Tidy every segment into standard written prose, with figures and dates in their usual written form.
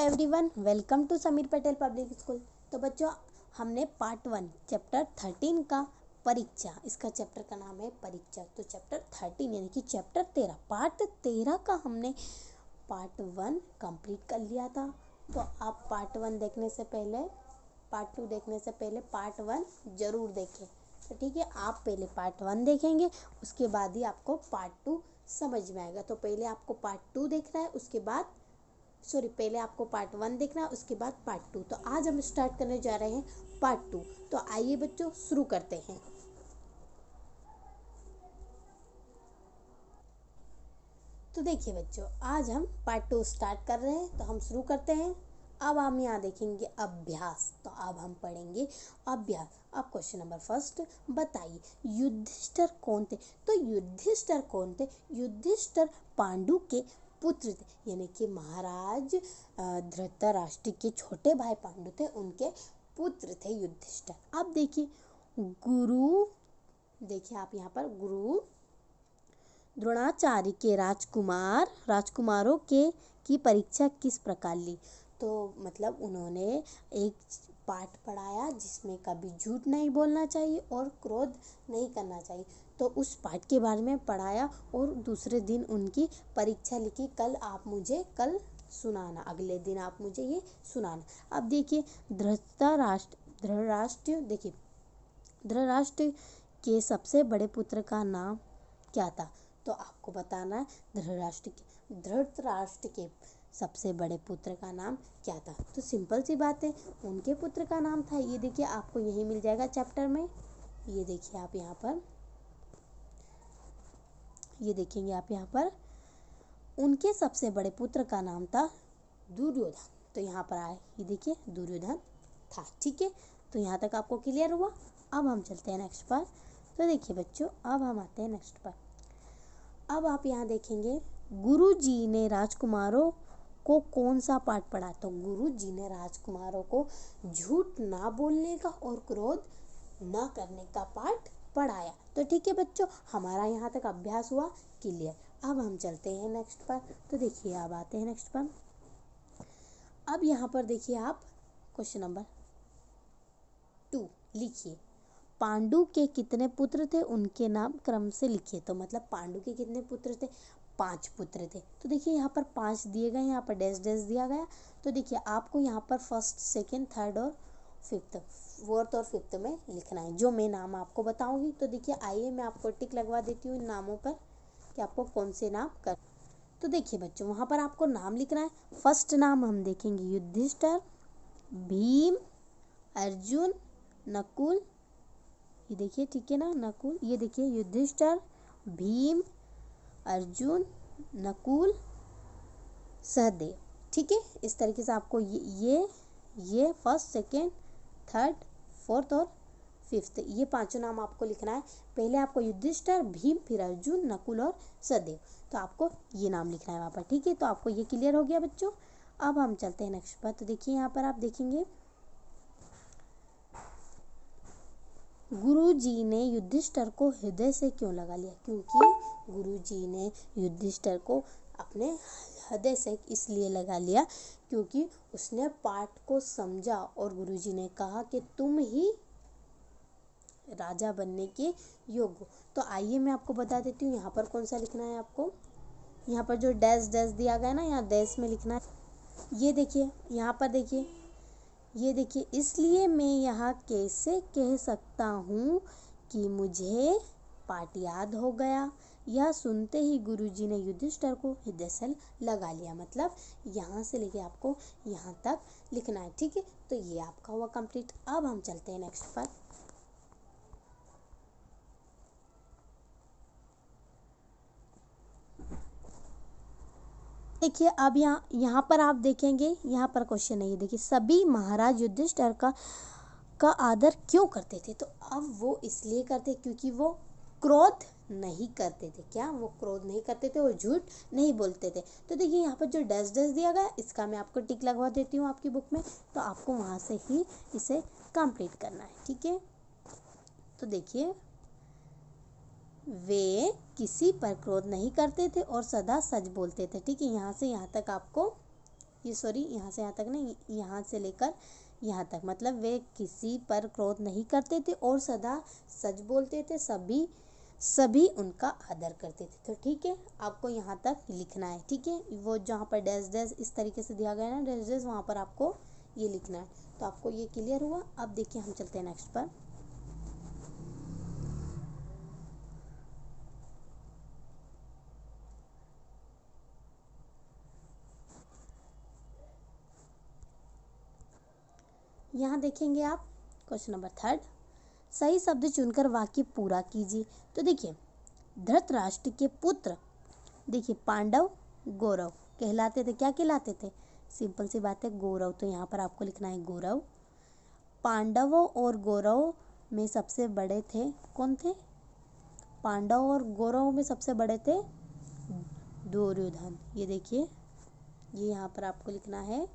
Everyone, welcome to Sameer Patel public school. तो बच्चों, हमने पार्ट 1 चैप्टर 13 का परीक्षा, इसका चैप्टर का नाम है परीक्षा। तो चैप्टर 13 यानी कि चैप्टर 13 पार्ट 13 का हमने पार्ट 1 कंप्लीट कर लिया था। तो आप पार्ट 1 देखने से पहले, पार्ट 2 देखने से पहले पार्ट 1 ज़रूर देखें। तो ठीक है, आप पहले पार्ट 1 देखेंगे, उसके बाद ही आपको पार्ट 2 समझ में आएगा। तो पहले आपको पार्ट 2 देखना है, उसके बाद पहले आपको पार्ट 1 देखना है, उसके बाद पार्ट 2। तो आज हम स्टार्ट करने जा रहे हैं पार्ट 2। तो आइए बच्चों, शुरू करते हैं। तो देखिए बच्चों, आज हम पार्ट 2 स्टार्ट कर रहे हैं, तो हम शुरू करते हैं। अब हम यहाँ देखेंगे अभ्यास। तो अब हम पढ़ेंगे अभ्यास। अब क्वेश्चन नंबर फर्स्ट, बताइए युधिष्ठिर कौन थे। तो युधिष्ठिर कौन थे? युधिष्ठिर पांडु के पुत्र थे, यानी कि महाराज धृतराष्ट्र के छोटे भाई पांडु थे, उनके पुत्र थे युधिष्ठिर। अब देखिए गुरु, देखिए आप यहाँ पर गुरु द्रोणाचार्य के राजकुमारों की परीक्षा किस प्रकार ली। तो मतलब उन्होंने एक पाठ पढ़ाया जिसमें कभी झूठ नहीं बोलना चाहिए और क्रोध नहीं करना चाहिए। तो उस पाठ के बारे में पढ़ाया और दूसरे दिन उनकी परीक्षा लिखी। कल सुनाना, अगले दिन आप मुझे ये सुनाना। अब देखिए धृतराष्ट्र के सबसे बड़े पुत्र का नाम क्या था। तो आपको बताना है धृतराष्ट्र के सबसे बड़े पुत्र का नाम क्या था। तो सिंपल सी बात है, उनके पुत्र का नाम था, ये देखिए आपको यही मिल जाएगा चैप्टर में। ये देखिए आप यहाँ पर, ये देखेंगे आप यहाँ पर, उनके सबसे बड़े पुत्र का नाम था दुर्योधन। तो यहाँ पर आए, ये देखिए दुर्योधन था। ठीक है, तो यहाँ तक आपको क्लियर हुआ। अब हम चलते हैं नेक्स्ट पर। तो देखिए बच्चों, अब हम आते हैं नेक्स्ट पर। अब आप यहाँ देखेंगे गुरु जी ने राजकुमारों को कौन सा पाठ पढ़ा। तो गुरु जी ने राजकुमारों को झूठ ना बोलने का और क्रोध ना करने का पाठ पढ़ाया। तो ठीक है बच्चों, हमारा यहाँ तक अभ्यास हुआ क्लियर। अब हम चलते हैं नेक्स्ट पर। तो देखिए अब आते हैं नेक्स्ट पर। अब यहाँ पर देखिए आप क्वेश्चन नंबर 2 लिखिए, पांडु के कितने पुत्र थे, उनके नाम क्रम से लिखिए। तो मतलब पांडु के कितने पुत्र थे? 5 पुत्र थे। तो देखिए यहाँ पर 5 दिए गए, यहाँ पर डैश डैश दिया गया। तो देखिए आपको यहाँ पर फर्स्ट, सेकंड, थर्ड और फोर्थ और फिफ्थ में लिखना है, जो मैं नाम आपको बताऊंगी। तो देखिए आइए मैं आपको टिक लगवा देती हूँ इन नामों पर कि आपको कौन से नाम कर। तो देखिए बच्चों, वहाँ पर आपको नाम लिखना है। फर्स्ट नाम हम देखेंगे युधिष्ठिर, भीम, अर्जुन, नकुल। ये देखिए, ठीक है ना, नकुल। ये देखिए युधिष्ठिर, भीम, अर्जुन, नकुल, सहदेव। ठीक है, इस तरीके से आपको ये फर्स्ट, सेकेंड, थर्ड, फोर्थ और फिफ्थ, ये 5 नाम आपको लिखना है। पहले आपको युधिष्ठिर, भीम, फिर अर्जुन, नकुल और सहदेव। तो आपको ये नाम लिखना है वहाँ पर। ठीक है, तो आपको ये क्लियर हो गया बच्चों। अब हम चलते हैं नेक्स्ट पर। तो देखिए यहाँ पर आप देखेंगे गुरु जी ने युधिष्ठिर को हृदय से क्यों लगा लिया। क्योंकि गुरु जी ने युधिष्ठिर को अपने हृदय से इसलिए लगा लिया क्योंकि उसने पाठ को समझा और गुरु जी ने कहा कि तुम ही राजा बनने के योग्य हो। तो आइए मैं आपको बता देती हूँ यहाँ पर कौन सा लिखना है आपको। यहाँ पर जो डैश डैश दिया गया है ना, यहाँ डैश में लिखना है। ये देखिए यहाँ पर देखिए, ये देखिए, इसलिए मैं यहाँ कैसे कह सकता हूँ कि मुझे पाठ याद हो गया। यह सुनते ही गुरुजी ने युधिष्ठिर को हृदय से लगा लिया। मतलब यहाँ से लेके आपको यहाँ तक लिखना है। ठीक है, तो ये आपका हुआ कंप्लीट। अब हम चलते हैं नेक्स्ट पर। देखिए अब यहाँ पर आप देखेंगे, यहाँ पर क्वेश्चन है, ये देखिए, सभी महाराज युधिष्ठिर का आदर क्यों करते थे। तो अब वो इसलिए करते क्योंकि वो क्रोध नहीं करते थे। क्या? वो क्रोध नहीं करते थे और झूठ नहीं बोलते थे। तो देखिए यहाँ पर जो डैश डैश दिया गया, इसका मैं आपको टिक लगवा देती हूँ आपकी बुक में। तो आपको वहाँ से ही इसे कंप्लीट करना है। ठीक है, तो देखिए, वे किसी पर क्रोध नहीं करते थे और सदा सच बोलते थे। ठीक है, यहाँ से यहाँ तक आपको ये सॉरी यहाँ से यहाँ तक नहीं, यहाँ से लेकर यहाँ तक, मतलब वे किसी पर क्रोध नहीं करते थे और सदा सच बोलते थे, सभी उनका आदर करते थे। तो ठीक है, आपको यहाँ तक लिखना है। ठीक है, वो जहाँ पर डैश डैश इस तरीके से दिया गया है ना, डैश डैश, वहाँ पर आपको ये लिखना है। तो आपको ये क्लियर हुआ। अब देखिए हम चलते हैं नेक्स्ट पर। यहाँ देखेंगे आप क्वेश्चन नंबर 3, सही शब्द चुनकर वाक्य पूरा कीजिए। तो देखिए, धृतराष्ट्र के पुत्र देखिए पांडव गौरव कहलाते थे। क्या कहलाते थे? सिंपल सी बात है, गौरव। तो यहाँ पर आपको लिखना है गौरव। पांडवों और गौरव में सबसे बड़े थे, कौन थे? पांडव और गौरव में सबसे बड़े थे दुर्योधन। ये देखिए, ये यहाँ पर आपको लिखना है।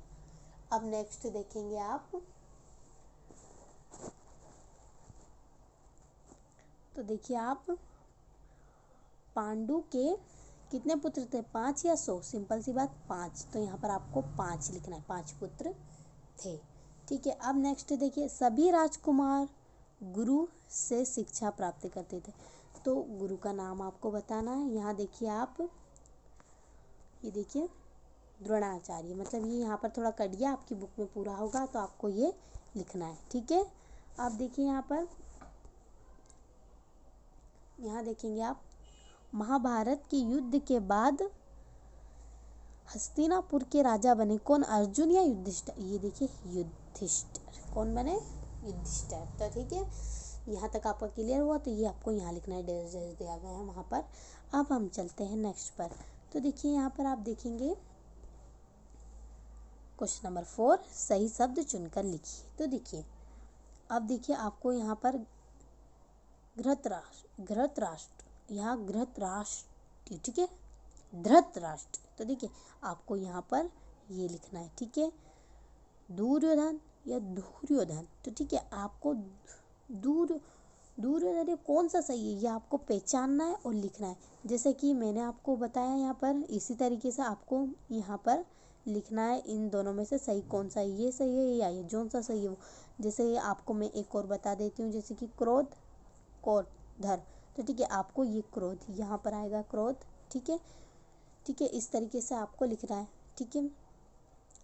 अब नेक्स्ट देखेंगे आप, तो देखिए आप, पांडु के कितने पुत्र थे? 5 या 100? सिंपल सी बात, 5। तो यहाँ पर आपको 5 लिखना है, 5 पुत्र थे। ठीक है, अब नेक्स्ट देखिए, सभी राजकुमार गुरु से शिक्षा प्राप्त करते थे। तो गुरु का नाम आपको बताना है। यहाँ देखिए आप, ये देखिए द्रोणाचार्य, मतलब ये यहाँ पर थोड़ा कट गया, आपकी बुक में पूरा होगा तो आपको ये लिखना है। ठीक है, अब देखिए यहाँ पर, यहाँ देखेंगे आप, महाभारत के युद्ध के बाद हस्तिनापुर के राजा बने कौन? अर्जुन या युधिष्ठिर? ये देखिए युधिष्ठिर। कौन बने? युधिष्ठिर। तो ठीक है, यहाँ तक आपका क्लियर हुआ। तो ये आपको यहाँ लिखना है, डैश डैश दिया गया है वहाँ पर। अब हम चलते हैं नेक्स्ट पर। तो देखिए यहाँ पर आप देखेंगे क्वेश्चन नंबर 4, सही शब्द चुनकर लिखिए। तो देखिए, अब देखिए आपको यहाँ पर धृतराष्ट्र, यहाँ धृतराष्ट्र, ठीक है, धृतराष्ट्र। तो देखिए आपको यहाँ पर ये लिखना है। ठीक है, दुर्योधन या दुर्योधन। तो ठीक है, आपको दुर्योधन ये कौन सा सही है, ये आपको पहचानना है और लिखना है। जैसे कि मैंने आपको बताया यहाँ पर, इसी तरीके से आपको यहाँ पर लिखना है, इन दोनों में से सही कौन सा है, ये सही है या ये, जो सा सही है वो। जैसे आपको मैं एक और बता देती हूँ, जैसे कि क्रोध, धर। तो ठीक है, आपको ये क्रोध यहाँ पर आएगा, क्रोध। ठीक है, ठीक है, इस तरीके से आपको लिखना है। ठीक है,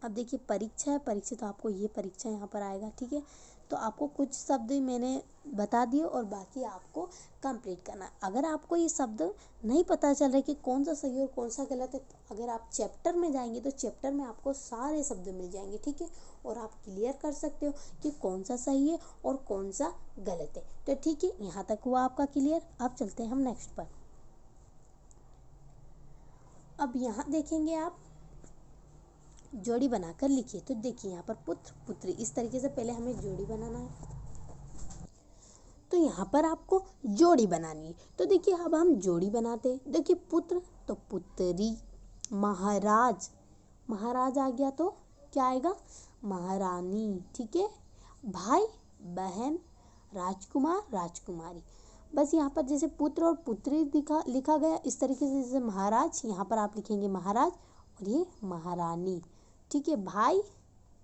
अब देखिए परीक्षा है, परीक्षा, तो आपको ये परीक्षा यहाँ पर आएगा। ठीक है, तो आपको कुछ शब्द मैंने बता दिए और बाकी आपको कंप्लीट करना है। अगर आपको ये शब्द नहीं पता चल रहा कि कौन सा सही है और कौन सा गलत है, तो अगर आप चैप्टर में जाएंगे तो चैप्टर में आपको सारे शब्द मिल जाएंगे। ठीक है, और आप क्लियर कर सकते हो कि कौन सा सही है और कौन सा गलत है। तो ठीक है, यहाँ तक हुआ आपका क्लियर। अब चलते हैं हम नेक्स्ट पर। अब यहाँ देखेंगे आप, जोड़ी बनाकर लिखिए। तो देखिए यहाँ पर पुत्र पुत्री, इस तरीके से पहले हमें जोड़ी बनाना है। तो यहाँ पर आपको जोड़ी बनानी है। तो देखिए अब हम जोड़ी बनाते हैं। देखिए पुत्र तो पुत्री, महाराज, महाराज आ गया तो क्या आएगा? महारानी। ठीक है, भाई बहन, राजकुमार राजकुमारी। बस यहाँ पर जैसे पुत्र और पुत्री लिखा गया, इस तरीके से जैसे महाराज, यहाँ पर आप लिखेंगे महाराज और ये महारानी। ठीक है, भाई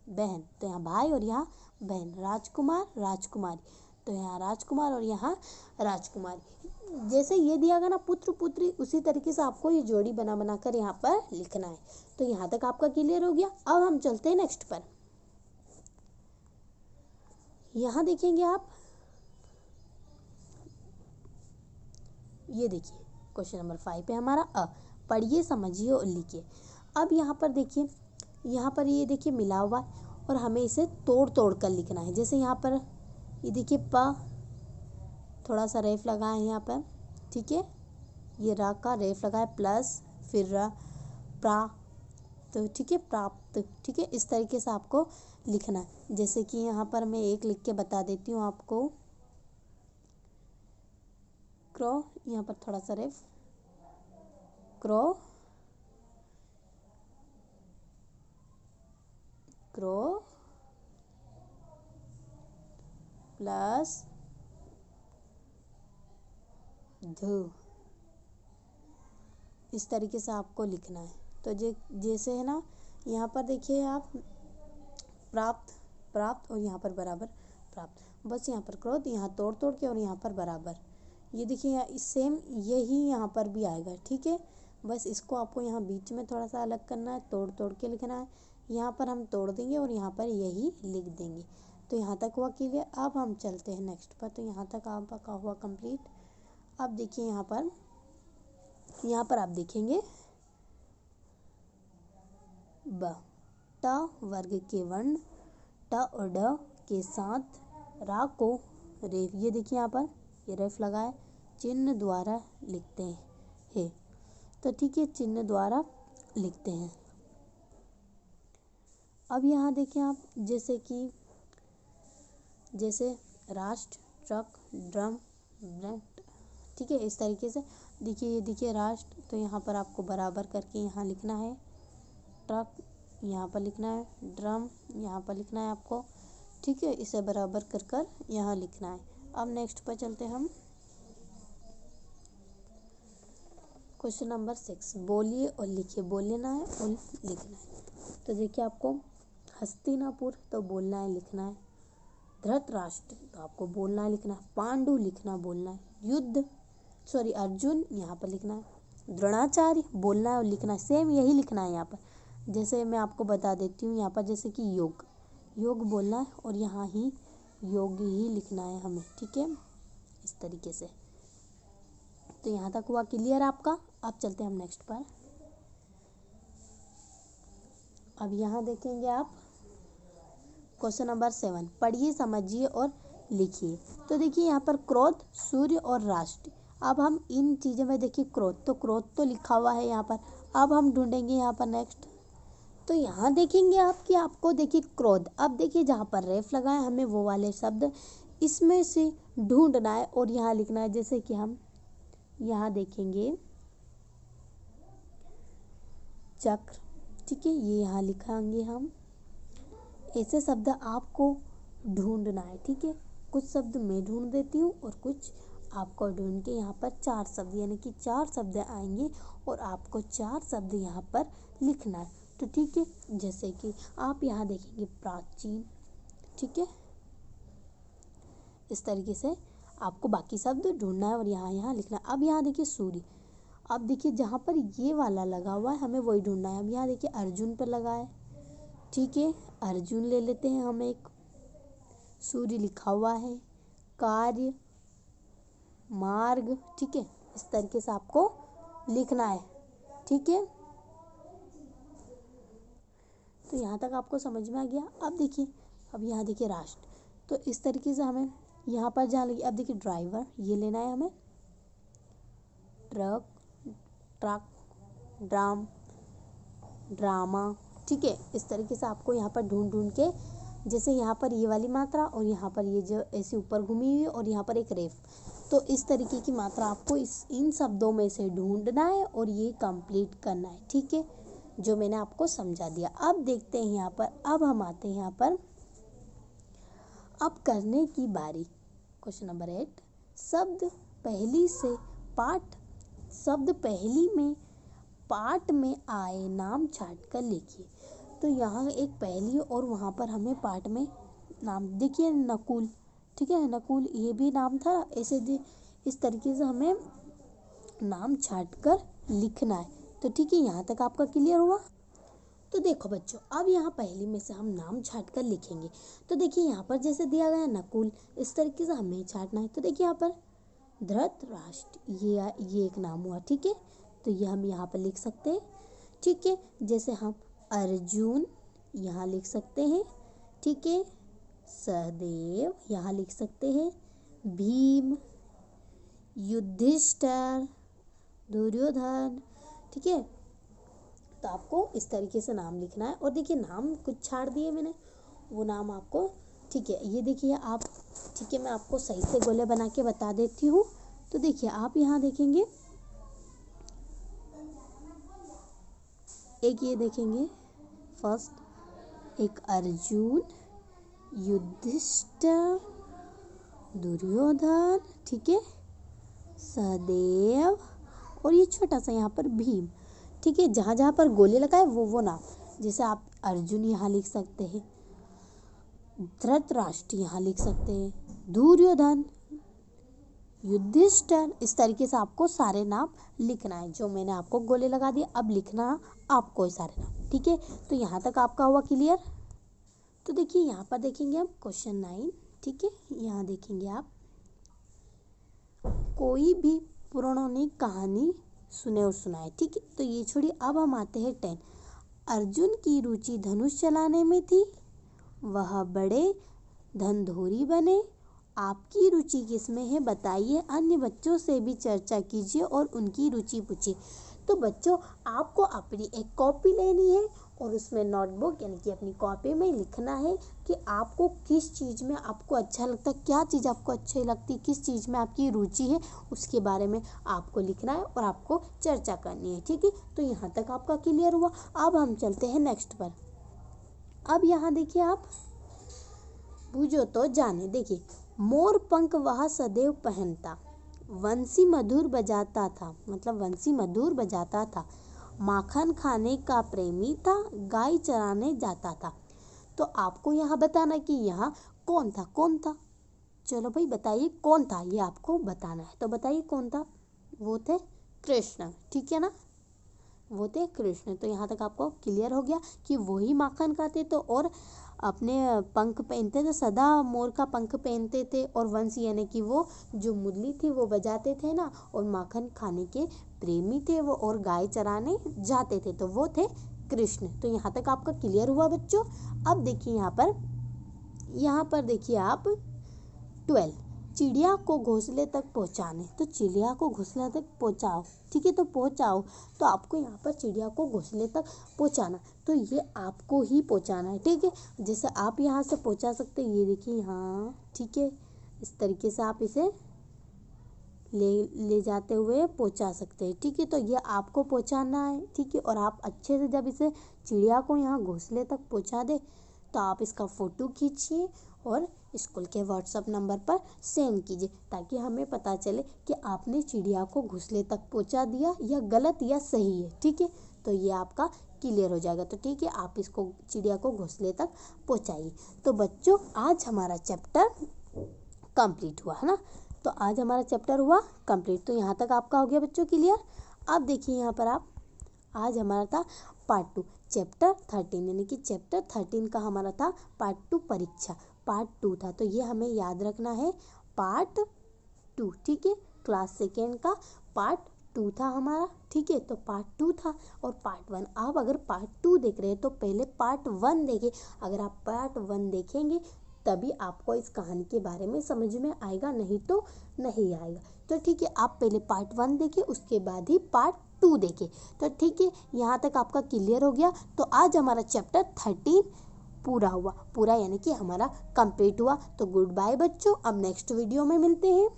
बहन, तो यहाँ भाई और यहाँ बहन, राजकुमार राजकुमारी, तो यहाँ राजकुमार और यहाँ राजकुमारी। जैसे ये दिया गया ना पुत्र पुत्री, उसी तरीके से आपको ये जोड़ी बना बना कर यहाँ पर लिखना है। तो यहाँ तक आपका क्लियर हो गया। अब हम चलते हैं नेक्स्ट पर। यहाँ देखेंगे आप, ये देखिए क्वेश्चन नंबर 5 पे हमारा पढ़िए समझिए और लिखिए। अब यहाँ पर देखिए, यहाँ पर ये देखिए मिला हुआ है और हमें इसे तोड़ तोड़ कर लिखना है। जैसे यहाँ पर ये देखिए थोड़ा सा रेफ लगा है यहाँ पर। ठीक है, ये रा का रेफ लगा है, प्लस फिर तो ठीक है, प्राप्त। ठीक है, इस तरीके से आपको लिखना है। जैसे कि यहाँ पर मैं एक लिख के बता देती हूँ आपको, क्रो, यहाँ पर थोड़ा सा रेफ, क्रो प्लस धु, इस तरीके से आपको लिखना है। तो जैसे है ना, यहाँ पर देखिए आप प्राप्त प्राप्त और यहाँ पर बराबर प्राप्त, बस यहाँ पर क्रोध, यहाँ तोड़ तोड़ के और यहाँ पर बराबर। ये देखिए यहाँ सेम यही यहाँ पर भी आएगा, ठीक है। बस इसको आपको यहाँ बीच में थोड़ा सा अलग करना है, तोड़ तोड़ के लिखना है। यहाँ पर हम तोड़ देंगे और यहाँ पर यही लिख देंगे। तो यहाँ तक हुआ क्लियर। अब हम चलते हैं नेक्स्ट पर। तो यहाँ तक आपका हुआ कंप्लीट। अब देखिए यहाँ पर आप देखेंगे ब ट वर्ग के वर्ण ट और ड के साथ रा को रेफ, ये देखिए यहाँ पर ये रेफ लगा है, चिन्ह द्वारा लिखते हैं। तो ठीक है, चिन्ह द्वारा लिखते हैं। अब यहाँ देखिए आप जैसे राष्ट्र, ट्रक, ड्रम, ब्रेड, ठीक है, इस तरीके से देखिए। ये देखिए राष्ट्र, तो यहाँ पर आपको बराबर करके यहाँ लिखना है। ट्रक यहाँ पर लिखना है, ड्रम यहाँ पर लिखना है आपको, ठीक है। इसे बराबर कर कर यहाँ लिखना है। अब नेक्स्ट पर चलते हैं हम। क्वेश्चन नंबर 6, बोलिए और लिखिए। बोलना है और लिखना है। तो देखिए आपको हस्तिनापुर तो बोलना है लिखना है, धृतराष्ट्र तो आपको बोलना है लिखना है, पांडु लिखना बोलना है, अर्जुन यहाँ पर लिखना है, द्रोणाचार्य बोलना है और लिखना है, सेम यही लिखना है यहाँ पर। जैसे मैं आपको बता देती हूँ यहाँ पर, जैसे कि योग बोलना है और यहाँ ही योग ही लिखना है हमें, ठीक है, इस तरीके से। तो यहाँ तक हुआ क्लियर आपका। अब चलते हैं हम नेक्स्ट पर। अब यहाँ देखेंगे आप क्वेश्चन नंबर 7, पढ़िए, समझिए और लिखिए। तो देखिए यहाँ पर क्रोध, सूर्य और राष्ट्र। अब हम इन चीज़ों में देखिए क्रोध तो लिखा हुआ है यहाँ पर। अब हम ढूंढेंगे यहाँ पर नेक्स्ट। तो यहाँ देखेंगे आप कि आपको देखिए क्रोध, अब देखिए जहाँ पर रेफ लगा है हमें वो वाले शब्द इसमें से ढूंढना है और यहाँ लिखना है। जैसे कि हम यहाँ देखेंगे चक्र, ठीक है, ये यहाँ लिखाएंगे हम। ऐसे शब्द आपको ढूंढना है, ठीक है। कुछ शब्द मैं ढूंढ देती हूँ और कुछ आपको ढूंढ के यहाँ पर 4 शब्द, यानी कि 4 शब्द आएंगे और आपको 4 शब्द यहाँ पर लिखना है। तो ठीक है, जैसे कि आप यहाँ देखेंगे प्राचीन, ठीक है, इस तरीके से आपको बाकी शब्द ढूंढना है और यहाँ लिखना है। अब यहाँ देखिए सूर्य, अब देखिए जहाँ पर ये वाला लगा हुआ है हमें वही ढूंढना है। अब यहाँ देखिए अर्जुन पर लगा है, ठीक है, अर्जुन ले लेते हैं हम एक। सूर्य लिखा हुआ है, कार्य, मार्ग, ठीक है, इस तरीके से आपको लिखना है, ठीक है। तो यहाँ तक आपको समझ में आ गया। अब देखिए, अब यहाँ देखिए राष्ट्र, तो इस तरीके से हमें यहाँ पर जहाँ लगी, अब देखिए ड्राइवर ये लेना है हमें, ट्रक, ड्राम, ड्रामा, ठीक है, इस तरीके से आपको यहाँ पर ढूंढ के, जैसे यहाँ पर ये वाली मात्रा और यहाँ पर ये जो ऐसे ऊपर घूमी हुई और यहाँ पर एक रेफ, तो इस तरीके की मात्रा आपको इन शब्दों में से ढूंढना है और ये कंप्लीट करना है, ठीक है, जो मैंने आपको समझा दिया। अब देखते हैं यहाँ पर, अब हम आते हैं यहाँ पर, अब करने की बारी। क्वेश्चन नंबर 8, शब्द पहली में पाठ में आए नाम छाट कर लिखिए। तो यहाँ एक पहली और वहाँ पर हमें पाठ में नाम, देखिए नकुल, ठीक है, नकुल ये भी नाम था। ऐसे इस तरीके से हमें नाम छाट कर लिखना है। तो ठीक है, यहाँ तक आपका क्लियर हुआ। तो देखो बच्चों, अब यहाँ पहली में से हम नाम छाट कर लिखेंगे। तो देखिए यहाँ पर जैसे दिया गया नकुल, इस तरीके से हमें छाटना है। तो देखिए यहाँ पर धृतराष्ट्र ये एक नाम हुआ, ठीक है, तो ये हम यहाँ पर लिख सकते हैं, ठीक है। जैसे हम अर्जुन यहाँ लिख सकते हैं, ठीक है, सहदेव यहाँ लिख सकते हैं, भीम, युधिष्ठिर, दुर्योधन, ठीक है। तो आपको इस तरीके से नाम लिखना है। और देखिए नाम कुछ छाड़ दिए मैंने, वो नाम आपको, ठीक है, ये देखिए आप, ठीक है, मैं आपको सही से गोले बना के बता देती हूँ। तो देखिए आप यहाँ देखेंगे, एक ये देखेंगे फर्स्ट, एक अर्जुन, युधिष्ठिर, दुर्योधन, ठीक है, सहदेव और ये छोटा सा यहाँ पर भीम, ठीक है। जहाँ जहाँ पर गोले लगाए वो नाम। जैसे आप अर्जुन यहाँ लिख सकते हैं, धृतराष्ट्र यहाँ लिख सकते हैं, दुर्योधन, युधिष्ठिर। इस तरीके से आपको सारे नाम लिखना है। जो मैंने आपको गोले लगा दिए, अब लिखना आपको सारे नाम, ठीक है। तो यहाँ तक आपका हुआ क्लियर। तो देखिए यहाँ पर देखेंगे हम क्वेश्चन 9, ठीक है। यहाँ देखेंगे आप, कोई भी पौराणिक कहानी सुने और सुनाए, ठीक है। तो ये छोड़िए, अब हम आते हैं 10। अर्जुन की रुचि धनुष चलाने में थी, वह बड़े धनुर्धर बने। आपकी रुचि किसमें है बताइए, अन्य बच्चों से भी चर्चा कीजिए और उनकी रुचि पूछिए। तो बच्चों, आपको अपनी एक कॉपी लेनी है और उसमें नोटबुक यानी कि अपनी कॉपी में लिखना है कि आपको किस चीज़ में आपको अच्छा लगता है, क्या चीज़ आपको अच्छी लगती है, किस चीज़ में आपकी रुचि है, उसके बारे में आपको लिखना है और आपको चर्चा करनी है, ठीक है। तो यहाँ तक आपका क्लियर हुआ। अब हम चलते हैं नेक्स्ट पर। अब यहाँ देखिए आप, बूझो तो जाने। देखिए, मोर पंख वह सदैव पहनता, वंशी मधुर बजाता था, मतलब वंशी मधुर बजाता था, माखन खाने का प्रेमी था, गाय चराने जाता था। तो आपको यहाँ बताना कि यहाँ कौन था, कौन था। चलो भाई बताइए कौन था, ये आपको बताना है। तो बताइए कौन था। वो थे कृष्ण, ठीक है ना, वो थे कृष्ण। तो यहाँ तक आपको क्लियर हो गया कि वही माखन खाते थे और अपने पंख पहनते थे, सदा मोर का पंख पहनते थे, और वंश यानी कि वो जो मुरली थी वो बजाते थे ना, और माखन खाने के प्रेमी थे वो, और गाय चराने जाते थे, तो वो थे कृष्ण। तो यहाँ तक आपका क्लियर हुआ बच्चों। अब देखिए यहाँ पर देखिए आप 12, चिड़िया को घोंसले तक पहुँचाने। तो चिड़िया को घोंसले तक पहुँचाओ, ठीक है। तो पहुँचाओ, तो आपको यहाँ पर चिड़िया को घोंसले तक पहुँचाना, तो ये आपको ही पहुँचाना है, ठीक है। जैसे आप यहाँ से पहुँचा सकते हैं, ये देखिए यहाँ, ठीक है। इस तरीके से आप इसे ले जाते हुए पहुँचा सकते हैं, ठीक है। तो ये आपको पहुँचाना है, ठीक है। और आप अच्छे से जब इसे चिड़िया को यहाँ घोंसले तक पहुँचा दे, तो आप इसका फ़ोटो खींचिए और स्कूल के व्हाट्सएप नंबर पर सेंड कीजिए, ताकि हमें पता चले कि आपने चिड़िया को घोंसले तक पहुंचा दिया या गलत या सही है, ठीक है। तो ये आपका क्लियर हो जाएगा। तो ठीक है, आप इसको चिड़िया को घोंसले तक पहुंचाइए। तो बच्चों, आज हमारा चैप्टर कंप्लीट हुआ है ना। तो आज हमारा चैप्टर हुआ कंप्लीट। तो यहाँ तक आपका हो गया बच्चों क्लियर। अब देखिए यहाँ पर आप, आज हमारा था पार्ट 2 चैप्टर 13, यानी कि चैप्टर 13 का हमारा था पार्ट 2 परीक्षा, पार्ट 2 था। तो ये हमें याद रखना है, पार्ट 2, ठीक है। क्लास 2 का पार्ट 2 था हमारा, ठीक है। तो पार्ट 2 था और पार्ट 1। आप अगर पार्ट 2 देख रहे हैं तो पहले पार्ट 1 देखें। अगर आप पार्ट 1 देखेंगे तभी आपको इस कहानी के बारे में समझ में आएगा, नहीं तो नहीं आएगा। तो ठीक है, आप पहले पार्ट 1 देखें, उसके बाद ही पार्ट 2 देखें। तो ठीक है, यहाँ तक आपका क्लियर हो गया। तो आज हमारा चैप्टर 13 पूरा हुआ, पूरा यानी कि हमारा कंप्लीट हुआ। तो गुड बाय बच्चों, अब नेक्स्ट वीडियो में मिलते हैं।